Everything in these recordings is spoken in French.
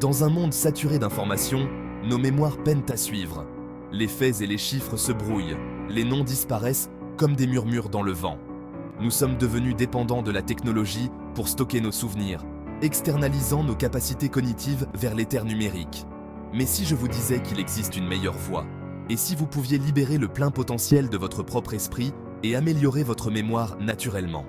Dans un monde saturé d'informations, nos mémoires peinent à suivre. Les faits et les chiffres se brouillent, les noms disparaissent comme des murmures dans le vent. Nous sommes devenus dépendants de la technologie pour stocker nos souvenirs, externalisant nos capacités cognitives vers l'ère numérique. Mais si je vous disais qu'il existe une meilleure voie, et si vous pouviez libérer le plein potentiel de votre propre esprit et améliorer votre mémoire naturellement?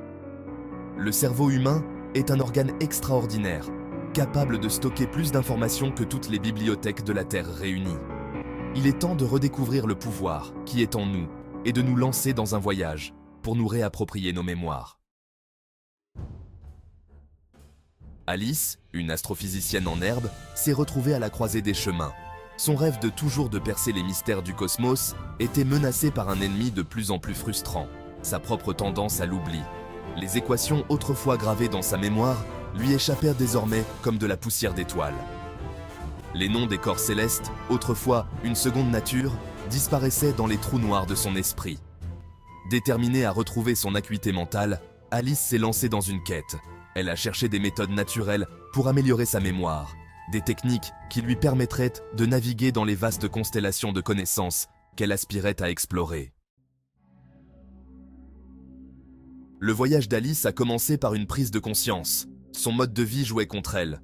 Le cerveau humain est un organe extraordinaire, capable de stocker plus d'informations que toutes les bibliothèques de la Terre réunies. Il est temps de redécouvrir le pouvoir qui est en nous et de nous lancer dans un voyage pour nous réapproprier nos mémoires. Alice, une astrophysicienne en herbe, s'est retrouvée à la croisée des chemins. Son rêve de toujours de percer les mystères du cosmos était menacé par un ennemi de plus en plus frustrant, sa propre tendance à l'oubli. Les équations autrefois gravées dans sa mémoire lui échappèrent désormais comme de la poussière d'étoiles. Les noms des corps célestes, autrefois une seconde nature, disparaissaient dans les trous noirs de son esprit. Déterminée à retrouver son acuité mentale, Alice s'est lancée dans une quête. Elle a cherché des méthodes naturelles pour améliorer sa mémoire, des techniques qui lui permettraient de naviguer dans les vastes constellations de connaissances qu'elle aspirait à explorer. Le voyage d'Alice a commencé par une prise de conscience. Son mode de vie jouait contre elle.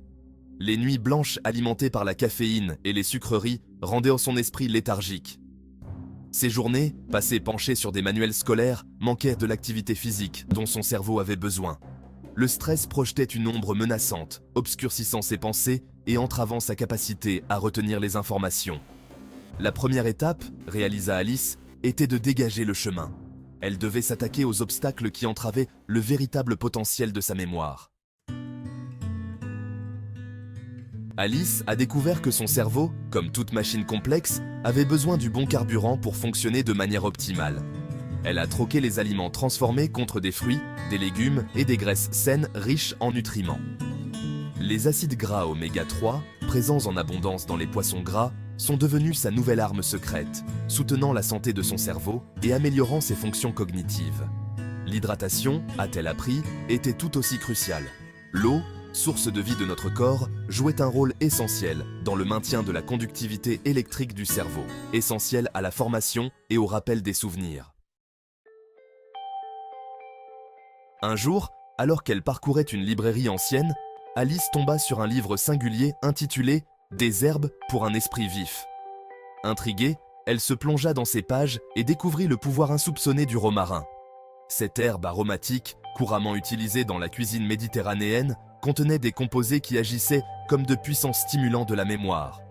Les nuits blanches alimentées par la caféine et les sucreries rendaient son esprit léthargique. Ses journées, passées penchées sur des manuels scolaires, manquaient de l'activité physique dont son cerveau avait besoin. Le stress projetait une ombre menaçante, obscurcissant ses pensées et entravant sa capacité à retenir les informations. La première étape, réalisa Alice, était de dégager le chemin. Elle devait s'attaquer aux obstacles qui entravaient le véritable potentiel de sa mémoire. Alice a découvert que son cerveau, comme toute machine complexe, avait besoin du bon carburant pour fonctionner de manière optimale. Elle a troqué les aliments transformés contre des fruits, des légumes et des graisses saines riches en nutriments. Les acides gras oméga 3, présents en abondance dans les poissons gras, sont devenus sa nouvelle arme secrète, soutenant la santé de son cerveau et améliorant ses fonctions cognitives. L'hydratation, a-t-elle appris, était tout aussi cruciale. L'eau, source de vie de notre corps, jouait un rôle essentiel dans le maintien de la conductivité électrique du cerveau, essentiel à la formation et au rappel des souvenirs. Un jour, alors qu'elle parcourait une librairie ancienne, Alice tomba sur un livre singulier intitulé « Des herbes pour un esprit vif ». Intriguée, elle se plongea dans ses pages et découvrit le pouvoir insoupçonné du romarin. Cette herbe aromatique, couramment utilisée dans la cuisine méditerranéenne, contenait des composés qui agissaient comme de puissants stimulants de la mémoire.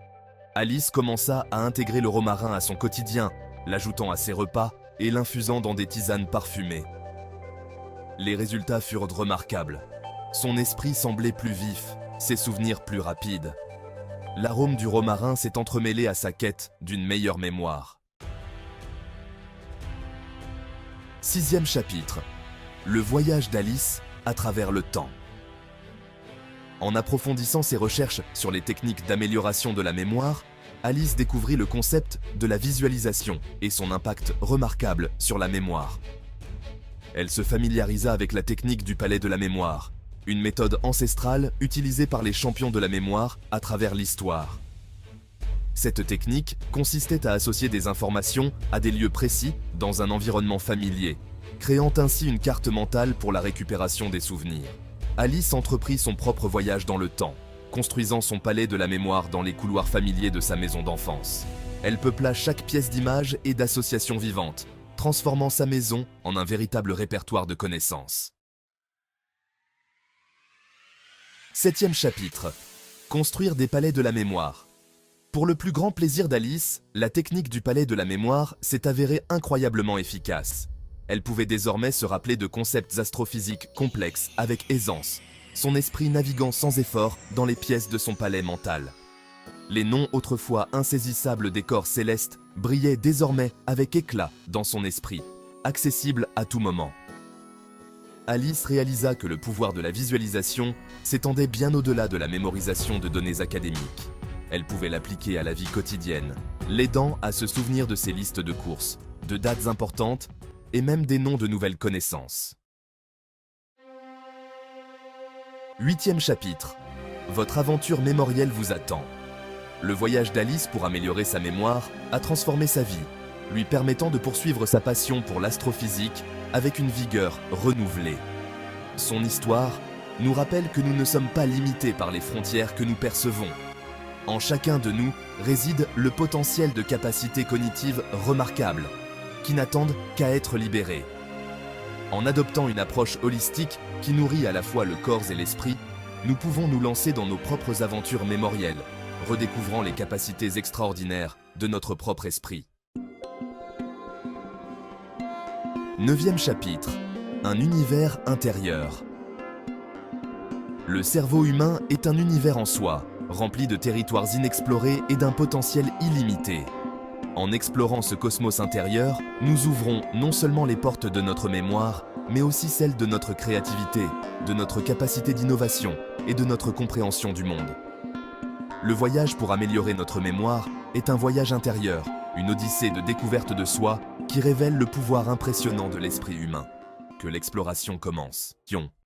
Alice commença à intégrer le romarin à son quotidien, l'ajoutant à ses repas et l'infusant dans des tisanes parfumées. Les résultats furent remarquables. Son esprit semblait plus vif, ses souvenirs plus rapides. L'arôme du romarin s'est entremêlé à sa quête d'une meilleure mémoire. 6e chapitre. Le voyage d'Alice à travers le temps. En approfondissant ses recherches sur les techniques d'amélioration de la mémoire, Alice découvrit le concept de la visualisation et son impact remarquable sur la mémoire. Elle se familiarisa avec la technique du palais de la mémoire, une méthode ancestrale utilisée par les champions de la mémoire à travers l'histoire. Cette technique consistait à associer des informations à des lieux précis dans un environnement familier, créant ainsi une carte mentale pour la récupération des souvenirs. Alice entreprit son propre voyage dans le temps, construisant son palais de la mémoire dans les couloirs familiers de sa maison d'enfance. Elle peupla chaque pièce d'image et d'associations vivantes, transformant sa maison en un véritable répertoire de connaissances. 7e chapitre. Construire des palais de la mémoire. Pour le plus grand plaisir d'Alice, la technique du palais de la mémoire s'est avérée incroyablement efficace. Elle pouvait désormais se rappeler de concepts astrophysiques complexes avec aisance, son esprit naviguant sans effort dans les pièces de son palais mental. Les noms autrefois insaisissables des corps célestes brillaient désormais avec éclat dans son esprit, accessibles à tout moment. Alice réalisa que le pouvoir de la visualisation s'étendait bien au-delà de la mémorisation de données académiques. Elle pouvait l'appliquer à la vie quotidienne, l'aidant à se souvenir de ses listes de courses, de dates importantes et même des noms de nouvelles connaissances. 8e chapitre. votre aventure mémorielle vous attend. Le voyage d'Alice pour améliorer sa mémoire a transformé sa vie, lui permettant de poursuivre sa passion pour l'astrophysique avec une vigueur renouvelée. Son histoire nous rappelle que nous ne sommes pas limités par les frontières que nous percevons. En chacun de nous réside le potentiel de capacités cognitives remarquables, qui n'attendent qu'à être libérées. En adoptant une approche holistique qui nourrit à la fois le corps et l'esprit, nous pouvons nous lancer dans nos propres aventures mémorielles, redécouvrant les capacités extraordinaires de notre propre esprit. 9e chapitre. Un univers intérieur. Le cerveau humain est un univers en soi, rempli de territoires inexplorés et d'un potentiel illimité. En explorant ce cosmos intérieur, nous ouvrons non seulement les portes de notre mémoire, mais aussi celles de notre créativité, de notre capacité d'innovation et de notre compréhension du monde. Le voyage pour améliorer notre mémoire est un voyage intérieur, une odyssée de découverte de soi qui révèle le pouvoir impressionnant de l'esprit humain. Que l'exploration commence.